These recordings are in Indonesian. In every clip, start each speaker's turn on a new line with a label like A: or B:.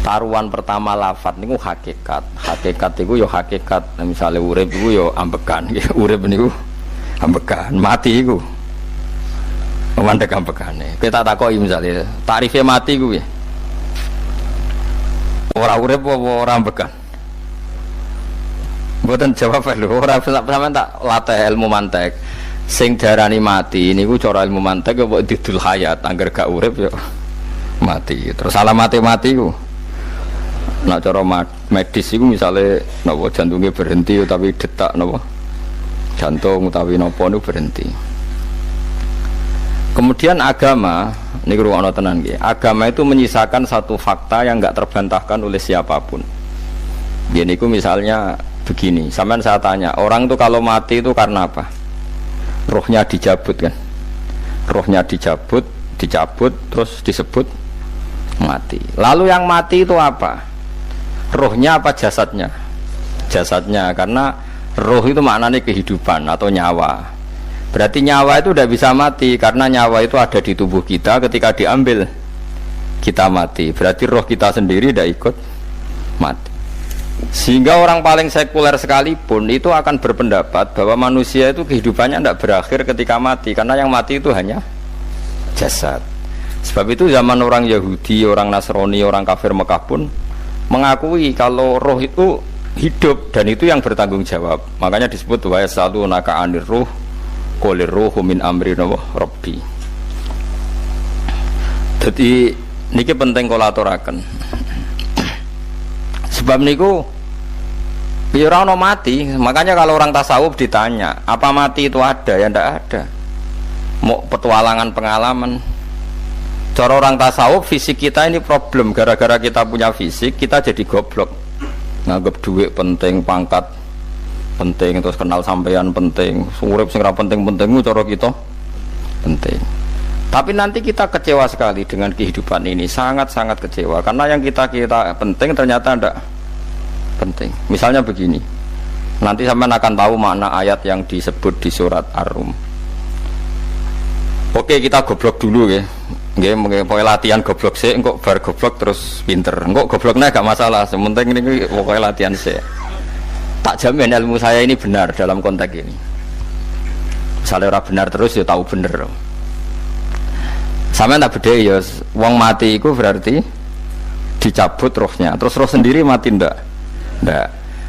A: Taruhan pertama lafat niku hakikat. Hakikat iku yo hakikat. Misale urip iku yo ambekan. Urip niku ambekan, mati iku mandek ambekane. Kita takoki misale tarife mati iku piye? Ora urip apa ora ambekan? Mboten jawab lho, ora sampean tak latih ilmu mantek. Sing darani mati niku cara ilmu mantek kok didul hayat, angger gak urip yo mati. Terus alamate mati iku nak cara medis iku misale napa jantungnya berhenti tapi detak napa jantung utawi napa niku berhenti. Kemudian agama niku ruwono tenan nggih. Agama itu menyisakan satu fakta yang enggak terbantahkan oleh siapapun. Dia niku misalnya begini, sampean saya tanya, orang itu kalau mati itu karena apa? Rohnya dicabut kan? Rohnya dicabut terus disebut mati. Lalu yang mati itu apa? Rohnya apa jasadnya? Jasadnya, karena roh itu maknanya kehidupan atau nyawa. Berarti nyawa itu tidak bisa mati karena nyawa itu ada di tubuh kita, ketika diambil kita mati. Berarti roh kita sendiri tidak ikut mati. Sehingga orang paling sekuler sekalipun itu akan berpendapat bahwa manusia itu kehidupannya tidak berakhir ketika mati, karena yang mati itu hanya jasad. Sebab itu zaman orang Yahudi, orang Nasrani, orang kafir Mekah pun mengakui kalau roh itu hidup dan itu yang bertanggung jawab. Makanya disebut wa yasalunaka anir ruh qul ruhu min amri rabbi. Jadi niki penting kula aturaken. Sebab niku ya ora ono mati. Makanya kalau orang tasawuf ditanya, apa mati itu ada? Ya ndak ada. Mau petualangan pengalaman. Cara orang tasawuf fisik kita ini problem, gara-gara kita punya fisik kita jadi goblok. Nganggep duit penting, pangkat penting, terus kenal sampean penting, urip sing ra penting-pentingmu cara kita penting. Tapi nanti kita kecewa sekali dengan kehidupan ini, sangat-sangat kecewa karena yang kita penting ternyata ndak penting. Misalnya begini, nanti sampean akan tahu makna ayat yang disebut di surat Ar-Rum. Oke, kita goblok dulu ya. Nggih, mengke latihan goblok sik, engko bar goblok terus pinter. Engko gobloknya gak masalah, sementing ini pokoknya latihan sik. Tak jamin ilmu saya ini benar dalam konteks ini. Misalnya ora benar terus ya tahu bener. Sampeyan tak bedhe ya, wong mati iku berarti dicabut rohnya. Terus roh sendiri mati ndak? Ndak.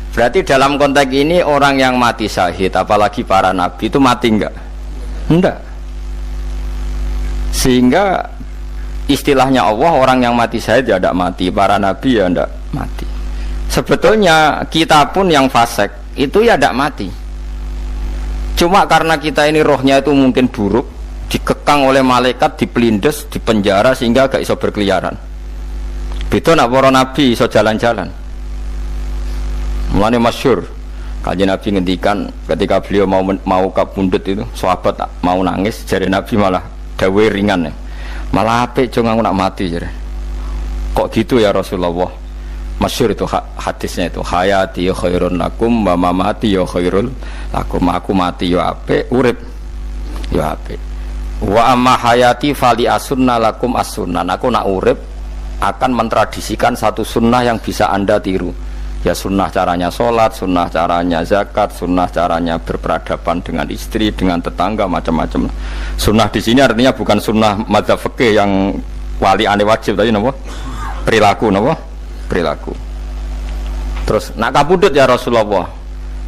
A: Berarti dalam konteks ini orang yang mati syahid, apalagi para nabi itu mati enggak? Ndak. Sehingga istilahnya Allah, orang yang mati syahid ya tidak mati, para nabi ya tidak mati. Sebetulnya kita pun yang fasik itu ya tidak mati. Cuma karena kita ini rohnya itu mungkin buruk, dikekang oleh malaikat, dipelindes, dipenjara sehingga gak iso berkeliaran. Beda nak para nabi iso jalan-jalan. Mulane masyhur Kanjeng Nabi ngendikan ketika beliau mau kabundut itu, sahabat mau nangis, jare Nabi malah dawe ringan ya. Malah apik jong aku nak mati jare. Kok gitu ya Rasulullah? Masyhur itu hadisnya itu, hayati ya khairun lakum wa mamati ya khairul lakum. Aku mati ya apik, urip ya apik. Wa amma hayati fali asunna lakum as-sunnah. Aku nak urip akan mentradisikan satu sunnah yang bisa Anda tiru. Ya sunnah caranya sholat, sunnah caranya zakat, sunnah caranya berperadaban dengan istri, dengan tetangga, macam-macam. Sunnah di sini artinya bukan sunnah madzhab fikih yang wali ane wajib tadi, napa? Perilaku, napa? Perilaku. Terus nak kabudut ya Rasulullah.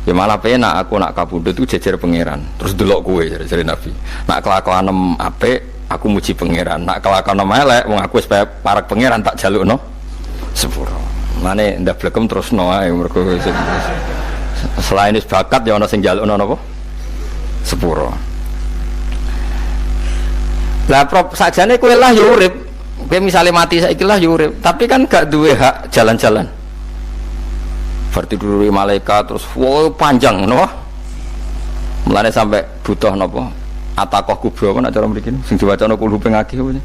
A: Ya malah penak aku nak kabudut itu jejer pangeran. Terus delok kowe jare Nabi. Nak kelakuan apik aku muji pangeran. Nak kelakuan elek wong aku supaya parek pangeran tak jalukno sepuro. Mane ndak blekem terus no ae mergo selain is bakat ya ana sing njalukno napa sepuro. Lah prop sajane kowe lah ya urip. Kowe misale mati saiki lah ya urip, tapi kan gak duwe hak jalan-jalan. Berarti dulu malaikat terus wow panjang napa? Mulane sampai butuh napa? Atakoh kubro apa nak cara mriki sing diwacana kulo ping akeh apa?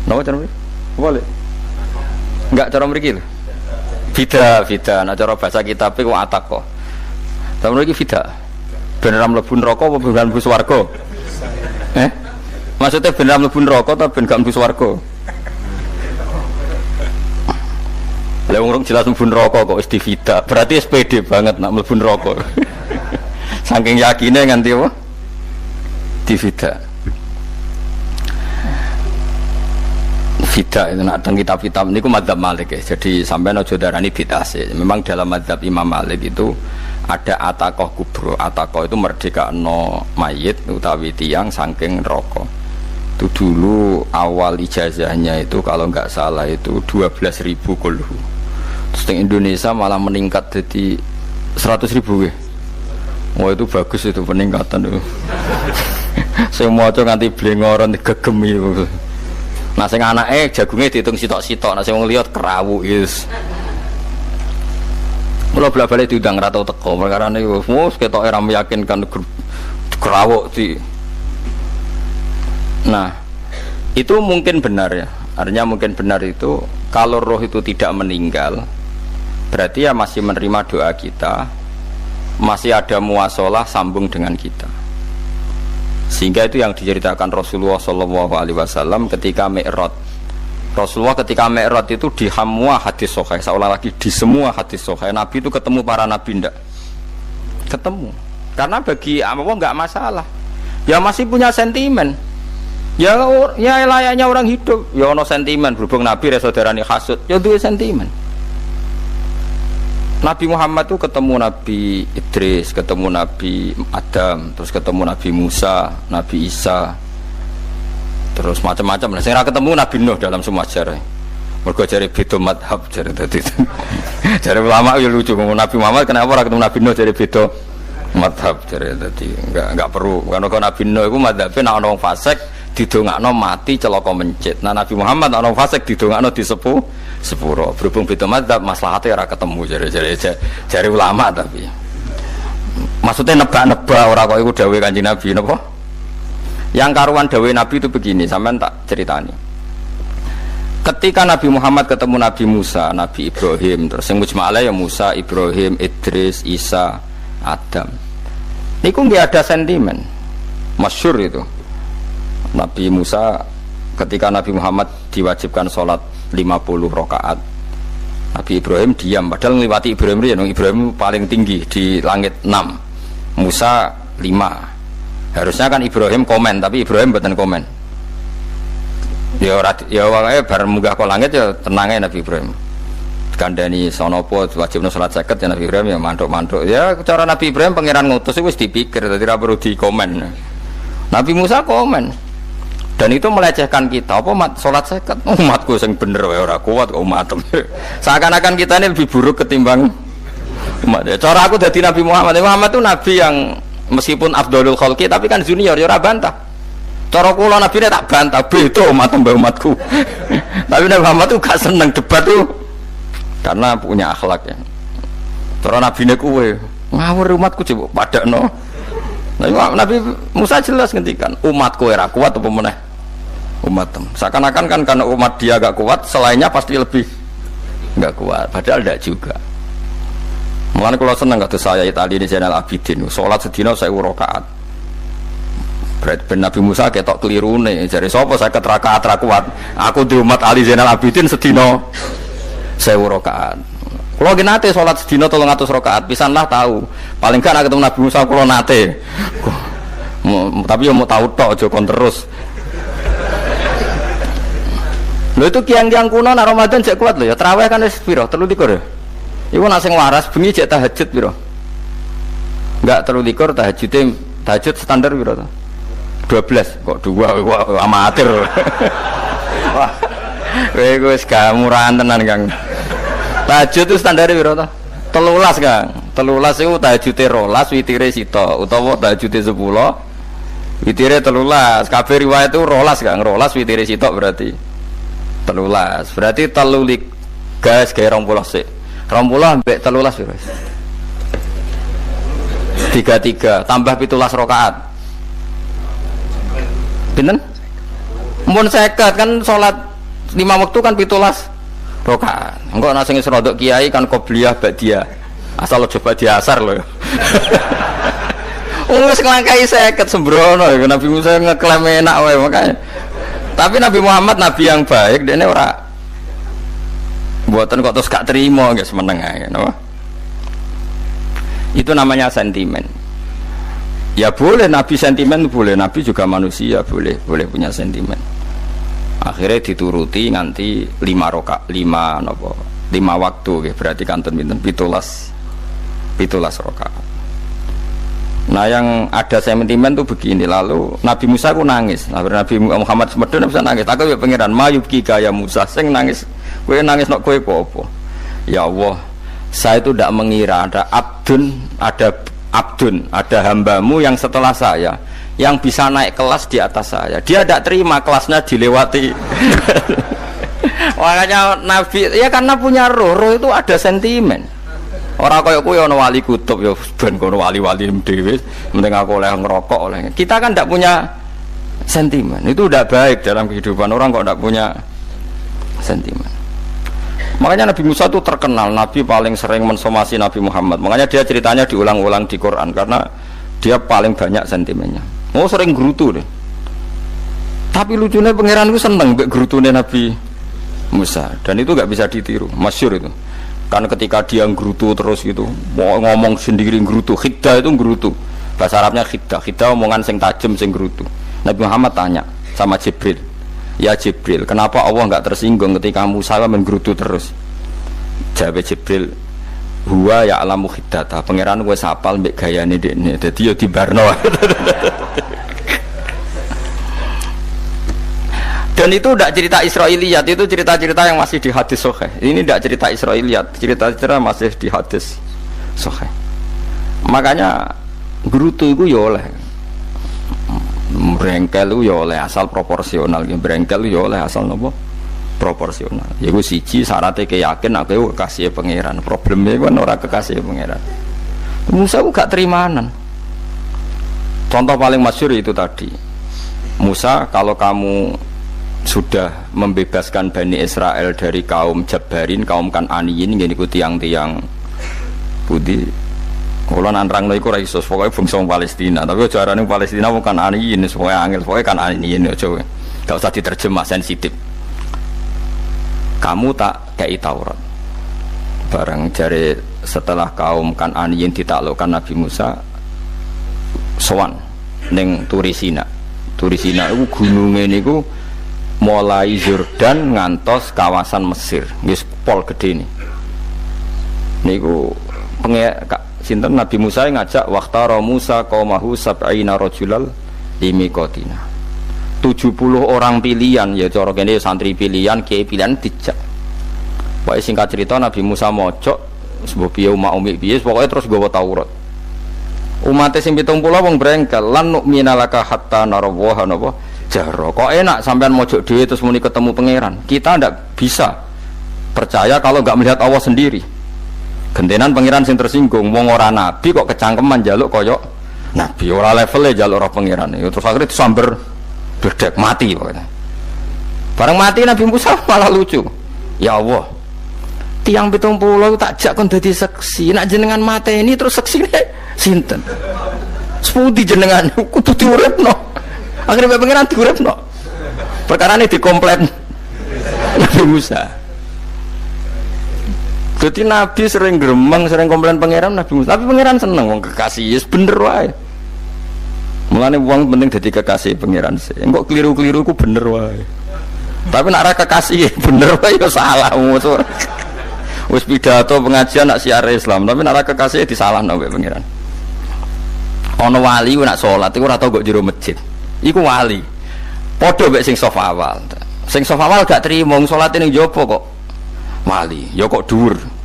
A: Napa cara mriki? Boleh. Enggak cara mriki lho. Fida, nak cara bahasa kitab iku atakoh. Tapi iki fida. Ben ora mlebu neraka apa ben mlebu swarga? Maksudnya ben ora mlebu neraka ta ben gak mlebu swarga? Lah wong jelas mlebu neraka kok wis divida. Berarti SPD banget nak mlebu neraka. Saking yakine nganti apa? Divida. Vida itu nak teng kitab-kitab niku madzhab Malik ya. Jadi sampean aja darani bid'ah sih. Memang dalam madzhab Imam Malik itu ada atakoh kubro. Atakoh itu merdekakno mayit utawi tiang saking neraka. Itu dulu awal ijazahnya itu kalau nggak salah itu 12.000 kulhu. Terus di Indonesia malah meningkat jadi 100.000 ya. Wah itu bagus itu peningkatan itu. Semua tuh nganti blengoron gegemi itu. Nah sing anake jagungnya dihitung sitok-sitok, nah sing wong liya kerawu is. Mula bola-balik diundang ra tau teko, perkara niku wis ketoke ra meyakinkan kerawuk di. Nah, itu mungkin benar ya. Artinya mungkin benar itu kalau roh itu tidak meninggal, berarti ya masih menerima doa kita, masih ada muasalah sambung dengan kita. Sehingga itu yang diceritakan Rasulullah SAW ketika Mi'raj. Rasulullah ketika Mi'raj itu di semua hadis sahih, seolah lagi di semua hadis sahih Nabi itu ketemu para nabi ndak? Ketemu. Karena bagi Allah nggak masalah. Ya masih punya sentimen. Ya layaknya orang hidup. Ya ono sentimen berhubung Nabi saudarane hasud, ya duwe sentimen. Nabi Muhammad itu ketemu Nabi Idris, ketemu Nabi Adam, terus ketemu Nabi Musa, Nabi Isa, terus macam-macam. Nah, saya ketemu Nabi Nuh dalam semua sejarah. Mergo jare beda madhab jare tadi. Jare ulama ya lucu ngomong Nabi Muhammad kenapa ora ketemu Nabi Nuh jare beda madhab jare tadi. Enggak perlu. Karena kalau Nabi Nuh iku madhabe nek ana wong fasik didongakno mati celaka mencit. Nah Nabi Muhammad ana wong fasik didongakno disepuh sepuro. Berhubung beda madzhab maslahatnya ora ketemu jare ulama tapi maksudnya nebak-nebak ora kok iku dawuh Kanjeng Nabi napa? Yang karuan dawuh Nabi itu begini, sampean tak ceritani. Ketika Nabi Muhammad ketemu Nabi Musa, Nabi Ibrahim, terus sing mujma'ala ya Musa, Ibrahim, Idris, Isa, Adam. Niku nggih ada sentimen. Masyhur itu. Nabi Musa ketika Nabi Muhammad diwajibkan sholat 50 rakaat, Nabi Ibrahim diam padahal ngliwati Ibrahim ya, Ibrahim paling tinggi di langit 6, Musa 5. Harusnya kan Ibrahim komen tapi Ibrahim mboten komen. Ya wae bar munggah ke langit ya tenange Nabi Ibrahim. Kandhani sonopo wajibna salat 50 ya Nabi Ibrahim ya mantuk-mantuk. Ya cara Nabi Ibrahim pangeran ngutus wis dipikir dadi ora perlu dikomen. Nabi Musa komen. Dan itu melecehkan kita. Apa salat 50? Umatku sing bener wae ora kuat kok umatem. Seakan-akan kita ini lebih buruk ketimbang umat. Ya, cara aku dadi Nabi Muhammad. Muhammad itu nabi yang meskipun afdhalul khalqi tapi kan junior ya ora bantah. Cara kula nabi ini tak bantah beda umat mbak umatku. Tapi Nabi Muhammad itu gak seneng debat tuh karena punya akhlak ya. Cara nabi ini kuwe ngawur umatku coba padakno. Nah, Nabi Musa jelas ngendikan umatku ora kuat apa meneh umatem. Seakan-akan kan karena umat dia gak kuat, selainnya pasti lebih gak kuat. Padahal tidak juga. Mulane kalau seneng kata saya tadi di channel Abidin, sholat sedina 1000 rakaat. Berarti Nabi Musa ketok kelirune. Jare sapa 50 rakaat ra kuat? Aku di umat Ali Zainal Abidin sedina 1000 rakaat. Kalau nate sholat sedina 300 rakaat, pisanlah tahu. Paling gak nak ketemu Nabi Musa kalau nate. Tapi ya mau tahu tok aja kon terus. Lho itu kiang-kiang kuno nak Ramadan jek kuat lho ya. Tarawih kan wis piro? 23 ya. Iku nak sing waras bengi jek tahajud piro? Enggak 23 tahajud standar piro to? 12 kok 2 amatir. Wah. Kowe wis gak murahan tenan Kang. Tahajud itu standar piro to? 13 Kang. 13 itu tahajude 12 witire sita utawa tahajude 10 witire 13. Kabeh riwayat itu 12 Kang. 12 witire sita berarti 13. Berarti 3 gas gawe 20 sik. 20 ambek 13 piro? 33 tambah 17 rakaat. Pinten? Mun 50 kan salat 5 waktu kan 17 rakaat. Engko ana sing rodok kiai kan qobliyah ba'diyah. Asal coba diasar lho. Wis nglangkai 50 sembrono Nabi Musa ngeklaim enak wae makanya. Tapi Nabi Muhammad nabi yang baik, dene ora Mboten kok terus gak terima nggih semeneng ae napa. Itu namanya sentimen. Ya boleh Nabi sentimen, boleh Nabi juga manusia, boleh punya sentimen. Akhirnya dituruti nganti 5 waktu gitu. Berarti kantun pinten 17 rakaat. Nah yang ada sentimen tuh begini. Lalu Nabi Musa aku nangis. Nabi Muhammad semedon bisa nangis. Aku ya pangeran mayubki kaya Musa sing nangis. Kowe nangis nok kowe apa? Ya Allah, saya itu tidak mengira ada abdun, ada hambamu yang setelah saya yang bisa naik kelas di atas saya. Dia tidak terima kelasnya dilewati. Makanya Nabi ya karena punya roh itu ada sentimen. Orang kaya kowe ana wali kutub ya ben kono wali-wali dhewe, penting aku oleh ngerokok oleh. Kita kan tidak punya sentimen. Itu tidak baik dalam kehidupan orang kok tidak punya sentimen. Makanya Nabi Musa itu terkenal, Nabi paling sering mensomasi Nabi Muhammad. Makanya dia ceritanya diulang-ulang di Quran karena dia paling banyak sentimennya. Oh sering gerutu deh. Tapi lucunya pangeran itu seneng mbek gerutune Nabi Musa dan itu gak bisa ditiru, masyhur itu. Karena ketika dia gerutu terus gitu, mau ngomong sendiri gerutu, khiddah itu gerutu. Bahasa Arabnya khiddah omongan sing tajem sing gerutu. Nabi Muhammad tanya sama Jibril. Ya Jibril, kenapa Allah enggak tersinggung ketika Musa menggerutu terus? Jawab Jibril, huwa ya'lamu khiddata. Pangeran gue sapal mbek gayane dekne. Dadi yo dibarno. Dan itu tidak cerita Israiliyat, itu cerita-cerita yang masih di hadis sahih. Ini tidak cerita Israiliyat, cerita-cerita masih di hadis sahih. Makanya gerutu itu ya oleh brengkel itu ya oleh asal proporsional, brengkel itu ya oleh asal nopo proporsional. Ya gue siji syaratnya keyakin aku kekasih pangeran. Problemnya kan orang kekasih pangeran. Musa itu gak terimanan. Contoh paling masyhur itu tadi. Musa, kalau kamu sudah membebaskan Bani Israel dari kaum Jabbarin, kaum Kan'aniyin, ini ku tiang-tiang budi. Kalau nantrang iku ora iso, pokoke bangsa Palestina. Tapi aja arane Palestina bukan Kan'aniyin, pokoke angel, pokoke Kan'aniyin aja. Enggak usah diterjemah sensitif. Kamu tak kei Taurat. Barang jare setelah kaum Kan'aniyin ditaklukkan Nabi Musa sowan ning Turisina. Turisina iku gununge niku mulai Yordan ngantos kawasan Mesir. Wis pol gede ni. Niku sinten Nabi Musa ngajak waqtara Musa qaumahu sab'ina rajulal limiqatina. 70 orang pilihan ya cara kene santri pilihan, kiai pilihan dijak. Pokoke singkat cerita Nabi Musa mojok sebab piye umat piye pokoke terus gawa Taurat. Umat sing 70 wong brengkel lan nu'mina laka hatta narawaha napa jahra. Kok enak sampean mojok dhewe terus muni ketemu pangeran. Kita ndak bisa percaya kalau enggak melihat Allah sendiri. Gentenan pangeran sing tersinggung, wong ora nabi kok kecangkeman njaluk koyok nabi, ora levele njaluk roh pangeran. Terus akhirnya disamber bledek mati pokoknya. Bareng mati Nabi Musa malah lucu. Ya Allah, tiang 70 tak jak kon dadi seksi, nak jenengan mateni terus seksine sinten? Sepundi jenengan kudu diuripno. Akhirnya pangeran diuripno. Perkarane dikomplain Nabi Musa. Jadi Nabi sering gremeng, sering komplain pangeran Nabi Musa. Tapi pangeran seneng wong kekasih, yes bener wae. Mulane wong penting dadi kekasih pangeran sih. Engko keliru-keliru ku bener wae. Tapi nek ora kekasih bener wae ya salah musuh. Wis pidato pengajian nak siar Islam, tapi nek ora kekasih disalahno mbek pangeran. Ana wali ku nak salat iku ora tau kok jero masjid. Iku wali. Padha mbek sing saf awal. Sing saf awal gak trimo salate ning jopo kok wali. Ya kok dhuwur.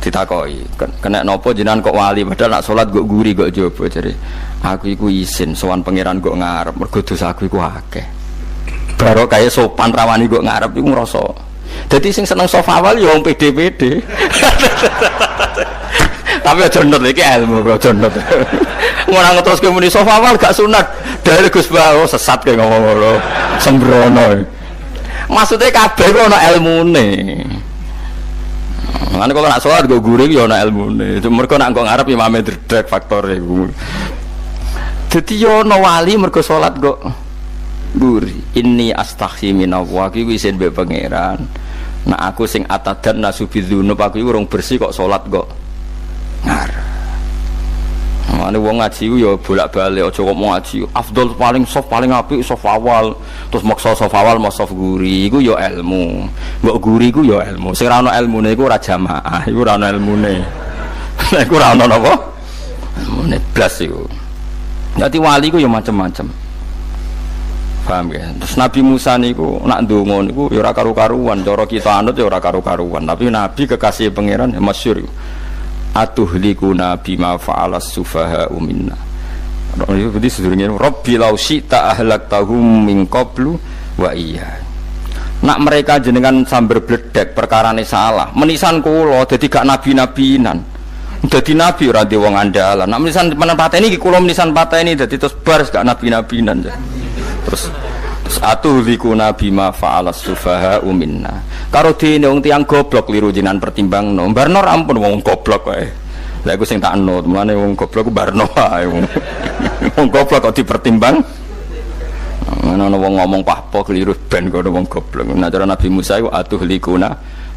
A: Ditakoki kena nopo jenengan kok wali padahal nak salat kok guri kok jopo jare aku iku isin sowan pangeran kok ngarep mergo dosa aku iku akeh baru kaya sopan rawani kok ngarep iku ngrasa dadi sing seneng sofa awal ya wong pede-pede tapi aja nut iki ilmu kok aja nut ora ngeteruske muni sofa awal gak sunat dari Gus Bawo sesat kaya ngomong ngono sembrono maksudnya kabeh kok ana ilmune. Mana kalau nak sholat gue guring ya nak ilmu nih. Mereka nak gue ngarep imamnya derdek faktor itu. Jadi yo no wali mereka sholat gue guri. Ini astaghfi minallah. Gue isin be pangeran. Nah aku sing atadan nasubidzunub aku urung bersih kok salat kok ngar. Mane wong ngaji ku ya bolak-balik aja kok mau ngaji afdol paling soft paling apik soft awal terus maksa soft awal mau soft guri iku ya ilmu. Mbok guri ku ya ilmu. Sing ora ana ilmune iku ora jamaah, iku ora ana ilmune. Lah iku ora ana napa? Ilmune blas iku. Dadi wali ku ya macam-macam. Paham ya? Terus Nabi Musa niku nak ndonga niku ya ora karu-karuan, cara kita anut ya ora karu-karuan, tapi Nabi kekasih pangeran ya masyhur. Atuhlikuna bima fa'alas sufaha'u minna. Itu berarti sedurunge Rabbi law syi'ta ahlaktahum min qablu wa iya. Nak mereka jenengan sambar bledek perkarane salah, menisan kula dadi gak nabi-nabinan. Dadi nabi ora ndek wong andalan. Nak menisan pateni iki kula menisan pateni dadi terus bar gak nabi-nabinan. Terus atuhlikuna bima fa'alas sufaha'u minna. Karo dene wong tiyang goblok liru jinan pertimbangno. Barno ampun wong goblok wae. Lah iku sing tak anut, mulane wong goblok ku barno wae. Wong goblok kok dipertimbang. Ana wong ngomong pahpo keliru ben kok wong goblok. Nah cara Nabi Musa iku atuhlikuna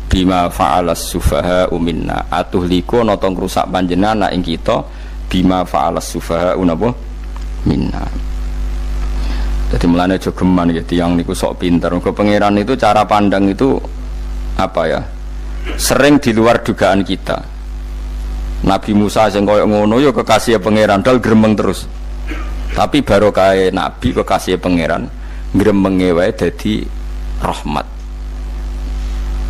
A: bima fa'alas sufaha'u minna. Atuhlikuna to ngrusak panjenengan ing kita bima fa'alas sufaha'u napa minna. Jadi mulane aja geman ya tiyang niku sok pinter. Mergo pangeran itu cara pandang itu apa ya? Sering di luar dugaan kita. Nabi Musa sing koyo ngono ya kekasih pangeran dal gremeng terus. Tapi barokah nabi kekasih pangeran gremenge wae dadi rahmat.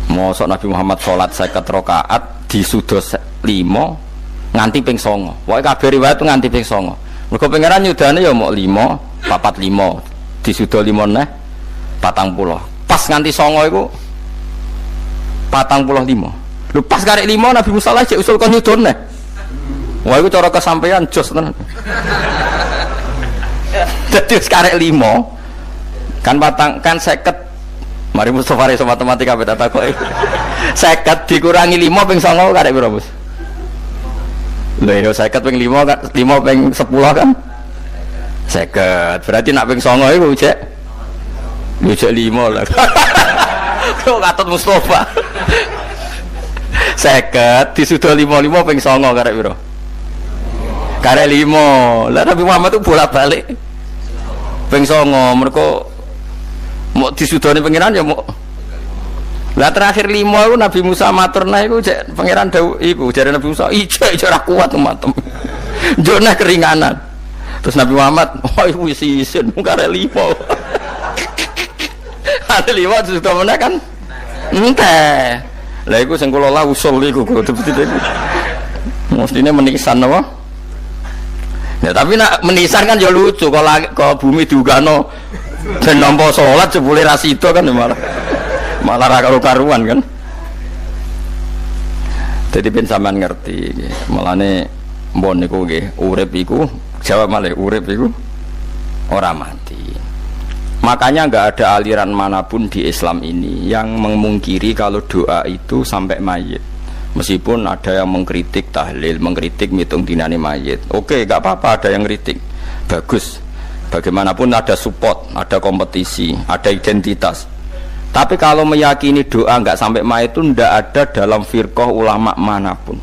A: Mosok Nabi Muhammad salat 50 rakaat disuda 5 nganti ping 9. Pokoke kabeh riwayat nganti ping 9. Mergo pangeran nyudane ya mok 5, 45. Disuda 5 neh 40. Pas nganti 9 iku 45. Lho pas karek 5 Nabi Musa lagi usul kon nyudon neh. Wah iku cara kesampaian jos tenan. Dadi karek 5 kan kan 50. Mari Mustofa iso matematika beda takoke. 50 dikurangi 5 ping 9 karek piro, Bos? Lho yo 50 ping 5 kan 5 ping 10 kan 50. Berarti nak ping 9 iku cek 5 lah. Kok katut Mustofa. 50 disuda 55 ping 9 karek piro? Karek 5. Lah Nabi Muhammad itu bolak-balik ping 9 mergo mau disudane pangeran ya mau. Lah terakhir 5 iku Nabi Musa maturna iku cek pangeran dawuh iku jare Nabi Musa ijo ora kuat matem. Njone keringanan. Terus Nabi Muhammad, oh iku wis isin karek 5. Ada 5 sudah mana kan? Entah. Lah iku sing kula la usul iku betul-betul iku. Mestine menisan apa? Ya tapi nak menisan kan ya lucu kalau bumi diugano dan nampa salat jebule ra sida kan malah ra karo-karuan kan. Jadi ben sampean ngerti nggih. Mulane mbon niku nggih urip iku jawab malih urip iku ora mati. Makanya enggak ada aliran manapun di Islam ini yang memungkiri kalau doa itu sampai mayit. Meskipun ada yang mengkritik tahlil, mengkritik ngitung dinane mayit. Oke, enggak apa-apa ada yang kritik. Bagus. Bagaimanapun ada support, ada kompetisi, ada identitas. Tapi kalau meyakini doa enggak sampai mayit itu enggak ada dalam firqah ulama manapun.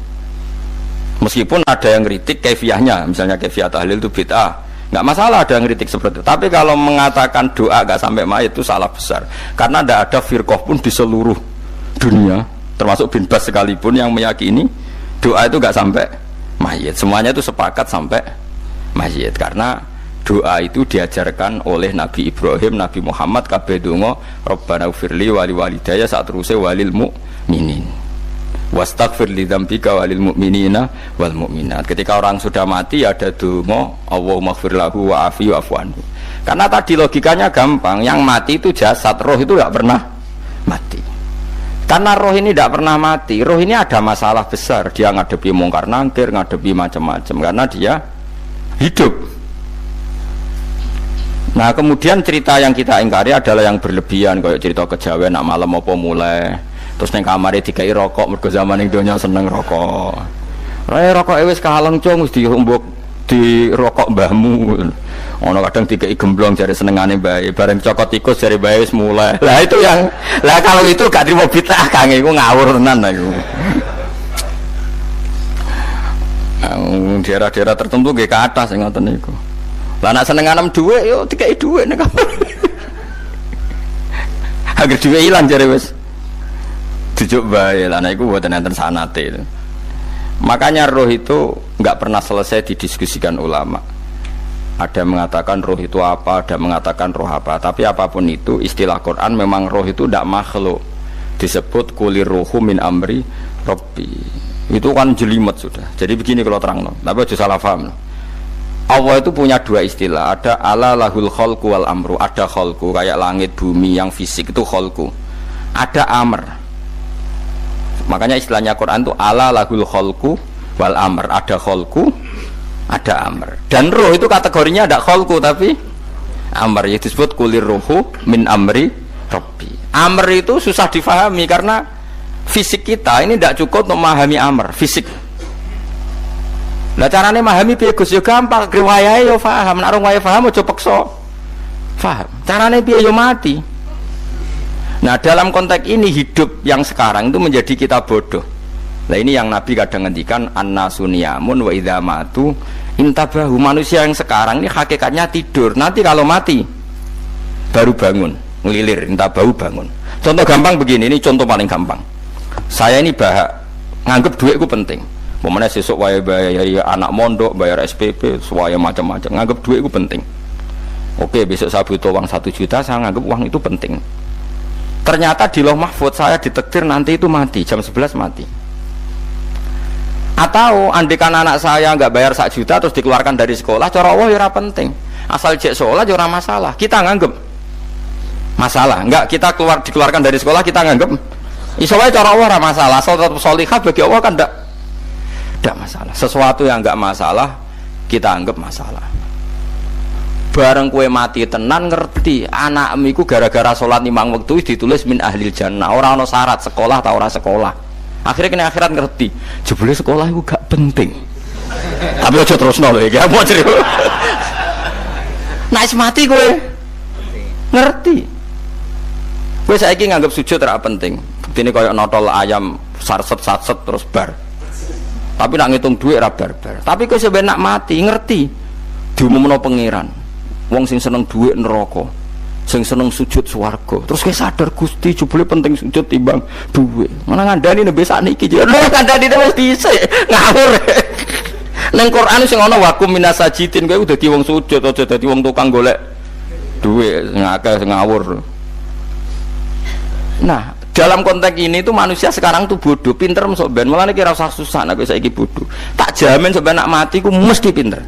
A: Meskipun ada yang kritik kaifiahnya, misalnya kaifiah tahlil itu bid'ah. Enggak masalah ada yang kritik seperti itu. Tapi kalau mengatakan doa enggak sampai mayit itu salah besar. Karena enggak ada firqah pun di seluruh dunia, termasuk bin Bas sekalipun yang meyakini doa itu enggak sampai mayit. Semuanya itu sepakat sampai mayit karena doa itu diajarkan oleh Nabi Ibrahim, Nabi Muhammad kabeh donga Rabbana ufirli wali walidayya saat terusé walil mu'minin wastaghfir li dzambika walil mu'minina wal mu'minat. Ketika orang sudah mati ada donga Allahumma ighfir lahu wa afi wa'fu anhu. Karena tadi logikanya gampang, yang mati itu jasad, roh itu enggak pernah mati. Karena roh ini tidak pernah mati, roh ini ada masalah besar, dia ngadepi mungkar nangkir, ngadepi macam-macam karena dia hidup. Nah kemudian cerita yang kita ingkari adalah yang berlebihan, kayak cerita kejawen nak malam apa mulai, terus neng kamar dikai rokok, mergo zaman ning donya seneng rokok. Rokok wis kaleng cung, wis di rokok mbahmu. Ono kadang dikei gemblong jare senengane bae, bareng cokot tikus jare bae wis mulai. Lah itu yang kalau itu gak trimo bid'ah Kang iku ngawur tenan iku. Daerah-daerah tertentu nggih ke atas sing ngoten niku. Lah nek senengane dhuwit yo dikei dhuwit nek. Agar dhuwit ilang jare wis dijuk bae. Lah nek iku mboten enten sanate. Makanya roh itu nggak pernah selesai didiskusikan ulama. Ada mengatakan roh itu apa, ada mengatakan roh apa. Tapi apapun itu, istilah Quran memang roh itu tidak makhluk. Disebut kulir ruhu min amri Rabbi. Itu kan jelimet sudah. Jadi begini kalau terang, tapi aja salah paham. Allah itu punya dua istilah. Ada ala lahul khalqu wal amru. Ada khalqu kayak langit bumi yang fisik itu khalqu. Ada amr. Makanya istilahnya Quran itu ala lahul khalqu wal amr. Ada khalqu, ada amr. Dan roh itu kategorinya ada khalqu tapi amr, ya disebut kulir ruhu min amri Rabbi. Amr itu susah difahami karena fisik kita ini tidak cukup untuk memahami amr fisik. Lah carane memahami piye Gus? Ya gampang, riwayahe yo paham, nek ora paham aja peksa paham. Carane piye yo mati. Nah, dalam konteks ini hidup yang sekarang itu menjadi kita bodoh. Nah, ini yang Nabi kadang ngendikan annasu niyamun wa idza matu intabahu. Manusia yang sekarang ini hakikatnya tidur. Nanti kalau mati baru bangun, ngelilir, intabahu bangun. Contoh gampang begini, ini contoh paling gampang. Saya ini nganggep duitku penting. Pemene sesuk wae bayar anak mondok, bayar SPP, semuanya macam-macam. Nganggep duitku penting. Oke, besok saya butuh uang 1 juta, saya nganggep uang itu penting. Ternyata di Lauh Mahfudz saya ditakdir nanti itu mati, jam 11 mati. Atau andikan anak saya nggak bayar 1 juta terus dikeluarkan dari sekolah, cara Allah ya penting. Asal cek sekolah ya masalah. Kita nganggep masalah. Enggak, kita dikeluarkan dari sekolah kita nganggep iso wae cara Allah masalah. Asal tetap sholihah bagi Allah kan enggak masalah. Sesuatu yang enggak masalah kita anggap masalah. Bareng kue mati tenan ngerti anakmu iku gara-gara sholat 5 waktu ditulis min ahlil jannah. Ora ana syarat sekolah ta ora sekolah. Akhirnya kena akhirat ngerti jebule sekolah itu gak penting. Tapi aja terusno lho iki apa cerita. Nek mati kowe ngerti. Kowe saiki nganggep sujud ora penting. Buktine koyo notol ayam sarset-sarset terus bar. Tapi nak ngitung duit ora bar-bar. Tapi kowe sebenarnya mati ngerti diumumno pangeran. Wong sing seneng duit neraka, sing seneng sujud swarga. Terus kowe sadar Gusti jebule penting sujud timbang duit. Mana ngandani nembe sakniki yo. Lho ngandani wis dhisik. Ngawur. Ning Quran sing ana wakum minasajidin kowe dadi wong sujud aja dadi wong tukang golek duit ngakeh ngawur. Nah, dalam konteks ini tuh manusia sekarang tuh bodoh, pinter masuk ben. Malah kira usah susah nek saiki bodoh. Tak jamin sampai nak mati ku mesti pinter.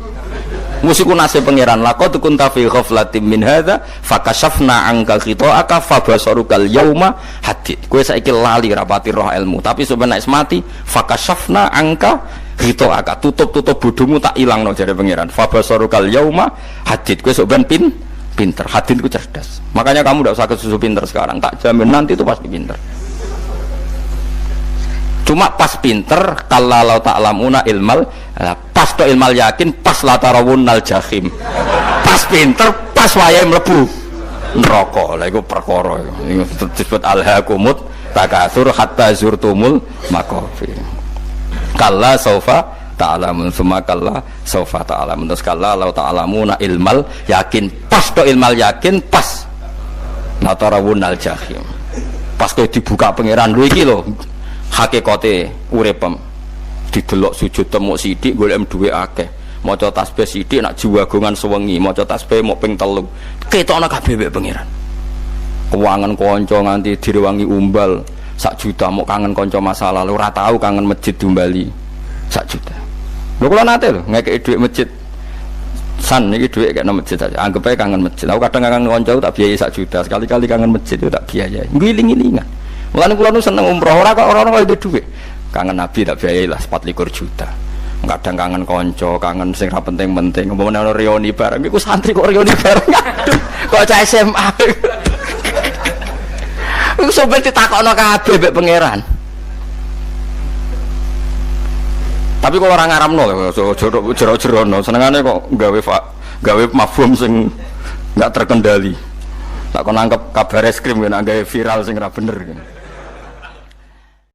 A: Musiku nasib pangeran laqad kunta fi ghaflatin min hadza fakashafna anka khita'aka fabasarukal yauma hadid. Kowe saiki lali rapati roh ilmu, tapi sebenarnya mati fakashafna anka khita'aka, tutup bodohmu tak ilangno jare pangeran. Fabasarukal yauma hadid. Kowe sok ben pinter. Hadid ku cerdas. Makanya kamu tidak usah kesusu pinter sekarang, tak jamin nanti itu pasti pinter. Cuma pas pinter kalau ta'lamuna ilmal, pas to ilmal yakin, pas latarawunnal jahim. Pas pinter, pas wayahe mlebu neraka. Lha iku perkara iku disebut alhaqumut takatsur hatta zurtumul maqabir. Kalla saufa ta'lamun, summa kalla saufa ta'lamun. Terus kalla law ta'lamuna ilmal yakin, pas to ilmal yakin, pas latarawunnal jahim. Pas kowe dibuka pangeran lho iki lho hakikate uripem, didelok sujud temuk sithik golek duwe akeh, maca tasbih sithik nak jiwagongan sewengi, maca tasbih mok ping 3 ketokno kabeh mek pangeran. Keuangan kanca nganti direwangi umbal 1 juta, mok kangen kanca masa lalu ora tau kangen masjid diumbali 1 juta. Lho kula nate lho ngekeki dhuwit masjid san iki dhuwit kena masjid aja, anggap ae kangen masjid. Aku kadang kangen kanca tak biayai 1 juta, sekali-kali kangen masjid itu tak biayai, ngiling-ngilingan. Mulane kula nu seneng umroh ora kok ora itu dhuwit. Kangen Nabi tak biayai lah 24 juta. Kadang kangen kanca, kangen sing ra penting-penting. Umpamane ana reuni bareng iku santri kok reuni bareng. Aduh, kok cah SMA. Iku sampe ditakokno kabeh mek pangeran. Tapi kalau orang ngaramno so jero-jerono senengane kok gawe mafhum sing nggak terkendali. Tak kon nangkep kabar es krim kan gawe viral sing ra bener kan.